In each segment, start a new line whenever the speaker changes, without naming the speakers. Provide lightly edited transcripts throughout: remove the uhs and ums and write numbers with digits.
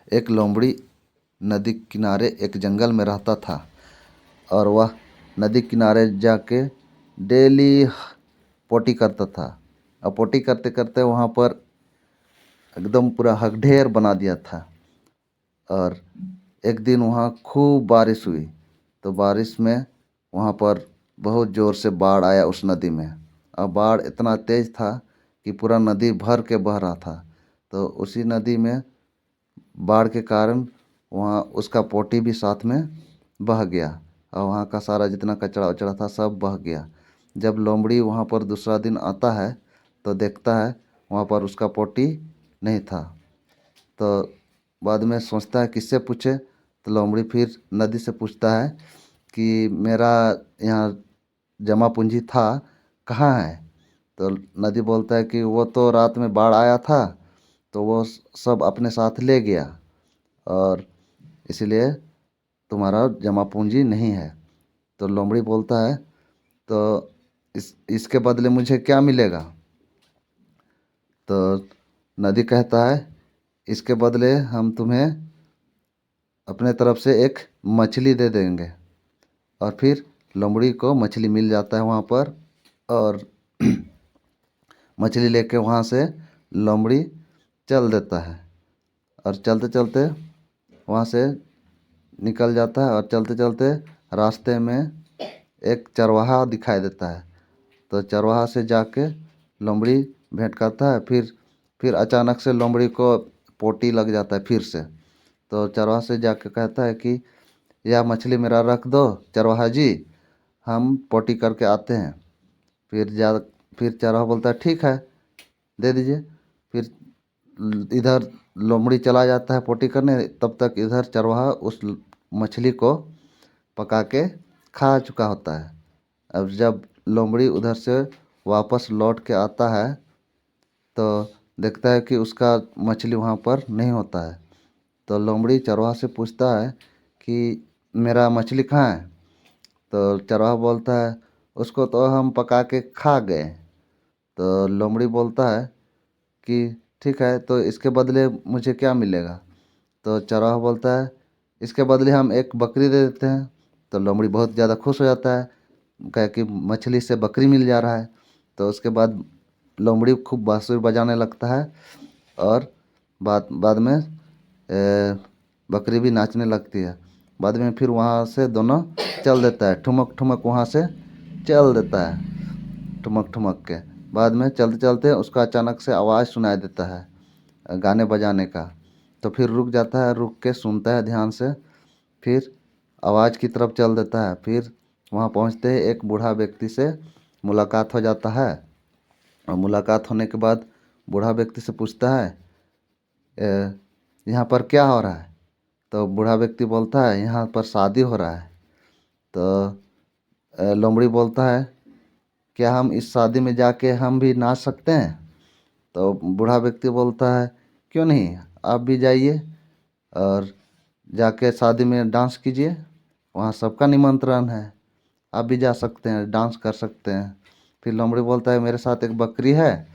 एक लोमड़ी नदी किनारे एक जंगल में रहता था और वह नदी किनारे जाके डेली पोटी करता था। और पोटी करते करते वहाँ पर एकदम पूरा हकढेर बना दिया था। और एक दिन वहाँ खूब बारिश हुई, तो बारिश में वहाँ पर बहुत ज़ोर से बाढ़ आया उस नदी में। और बाढ़ इतना तेज़ था कि पूरा नदी भर के बह रहा था। तो उसी नदी में बाढ़ के कारण वहाँ उसका पोटी भी साथ में बह गया और वहाँ का सारा जितना कचरा वचड़ा था सब बह गया। जब लोमड़ी वहाँ पर दूसरा दिन आता है तो देखता है वहाँ पर उसका पोटी नहीं था। तो बाद में सोचता है किससे पूछे, तो लोमड़ी फिर नदी से पूछता है कि मेरा यहाँ जमा पूंजी था कहाँ है। तो नदी बोलता है कि वो तो रात में बाढ़ आया था तो वो सब अपने साथ ले गया और इसलिए तुम्हारा जमा पूंजी नहीं है। तो लोमड़ी बोलता है तो इसके बदले मुझे क्या मिलेगा। तो नदी कहता है इसके बदले हम तुम्हें अपने तरफ से एक मछली दे देंगे। और फिर लोमड़ी को मछली मिल जाता है वहाँ पर और मछली लेके वहाँ से लोमड़ी चल देता है। और चलते चलते वहाँ से निकल जाता है और चलते चलते रास्ते में एक चरवाहा दिखाई देता है। तो चरवाहा से जाके लोमड़ी भेंट करता है। फिर अचानक से लोमड़ी को पोटी लग जाता है फिर से। तो चरवाहा से जाके कहता है कि यह मछली मेरा रख दो चरवाहा जी, हम पोटी करके आते हैं। फिर चरवाहा बोलता है ठीक है दे दीजिए। फिर इधर लोमड़ी चला जाता है पोटी करने, तब तक इधर चरवाहा उस मछली को पका के खा चुका होता है। अब जब लोमड़ी उधर से वापस लौट के आता है तो देखता है कि उसका मछली वहाँ पर नहीं होता है। तो लोमड़ी चरवाहा से पूछता है कि मेरा मछली कहाँ है। तो चरवाहा बोलता है उसको तो हम पका के खा गए। तो लोमड़ी बोलता है कि ठीक है तो इसके बदले मुझे क्या मिलेगा। तो चरवाहा बोलता है इसके बदले हम एक बकरी दे देते हैं। तो लोमड़ी बहुत ज़्यादा खुश हो जाता है, कहे कि मछली से बकरी मिल जा रहा है। तो उसके बाद लोमड़ी खूब बांसुरी बजाने लगता है और बाद बाद में बकरी भी नाचने लगती है। बाद में फिर वहाँ से दोनों चल देता है, ठुमक ठुमक वहाँ से चल देता है ठुमक ठुमक के। बाद में चलते चलते उसका अचानक से आवाज़ सुनाई देता है गाने बजाने का। तो फिर रुक जाता है, रुक के सुनता है ध्यान से, फिर आवाज़ की तरफ चल देता है। फिर वहाँ पहुँचते ही एक बूढ़ा व्यक्ति से मुलाकात हो जाता है। और मुलाकात होने के बाद बूढ़ा व्यक्ति से पूछता है यहाँ पर क्या हो रहा है। तो बूढ़ा व्यक्ति बोलता है यहाँ पर शादी हो रहा है। तो लोमड़ी बोलता है क्या हम इस शादी में जाके हम भी नाच सकते हैं। तो बूढ़ा व्यक्ति बोलता है क्यों नहीं, आप भी जाइए और जाके शादी में डांस कीजिए, वहाँ सबका निमंत्रण है, आप भी जा सकते हैं, डांस कर सकते हैं। फिर लोमड़ी बोलता है मेरे साथ एक बकरी है,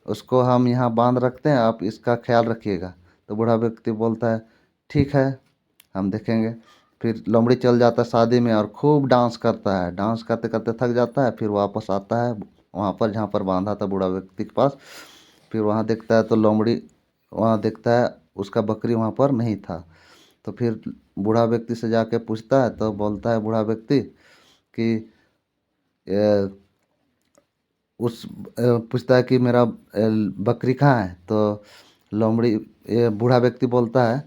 उसको हम यहाँ बांध रखते हैं, आप इसका ख्याल रखिएगा। तो बूढ़ा व्यक्ति बोलता है ठीक है हम देखेंगे। फिर लोमड़ी चल जाता है शादी में और खूब डांस करता है। डांस करते करते थक जाता है, फिर वापस आता है वहाँ पर जहाँ पर बांधा था बूढ़ा व्यक्ति के पास। फिर वहाँ देखता है तो लोमड़ी वहाँ देखता है उसका बकरी वहाँ पर नहीं था। तो फिर बूढ़ा व्यक्ति से जाके पूछता है तो बोलता है बूढ़ा व्यक्ति कि पूछता है कि मेरा बकरी कहाँ है। तो लोमड़ी बूढ़ा व्यक्ति बोलता है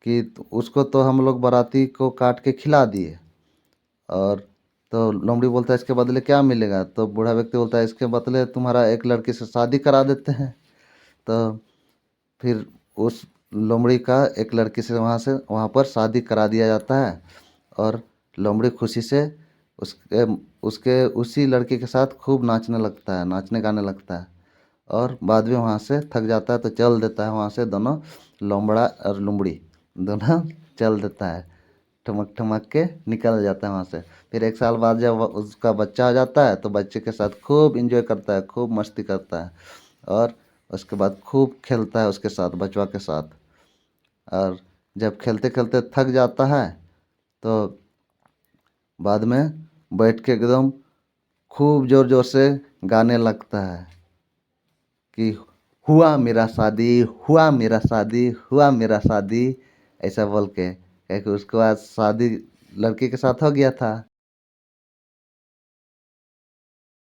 कि उसको तो हम लोग बाराती को काट के खिला दिए। और तो लोमड़ी बोलता है इसके बदले क्या मिलेगा। तो बूढ़ा व्यक्ति बोलता है इसके बदले तुम्हारा एक लड़की से शादी करा देते हैं। तो फिर उस लोमड़ी का एक लड़की से वहाँ पर शादी करा दिया जाता है। और लोमड़ी खुशी से उसके उसके उसी लड़की के साथ खूब नाचने लगता है, नाचने गाने लगता है। और बाद में वहाँ से थक जाता है तो चल देता है वहाँ से, दोनों लोमड़ा और लोमड़ी दोनों चल देता है, ठुमक ठुमक के निकल जाता है वहाँ से। फिर एक साल बाद जब उसका बच्चा आ जाता है तो बच्चे के साथ खूब इंजॉय करता है, खूब मस्ती करता है और उसके बाद खूब खेलता है उसके साथ, बचवा के साथ। और जब खेलते खेलते थक जाता है तो बाद में बैठ के एकदम खूब ज़ोर ज़ोर से गाने लगता है कि हुआ मेरा शादी, हुआ मेरा शादी, हुआ मेरा शादी, ऐसा बोल के। क्योंकि उसके बाद शादी लड़की के साथ हो गया था।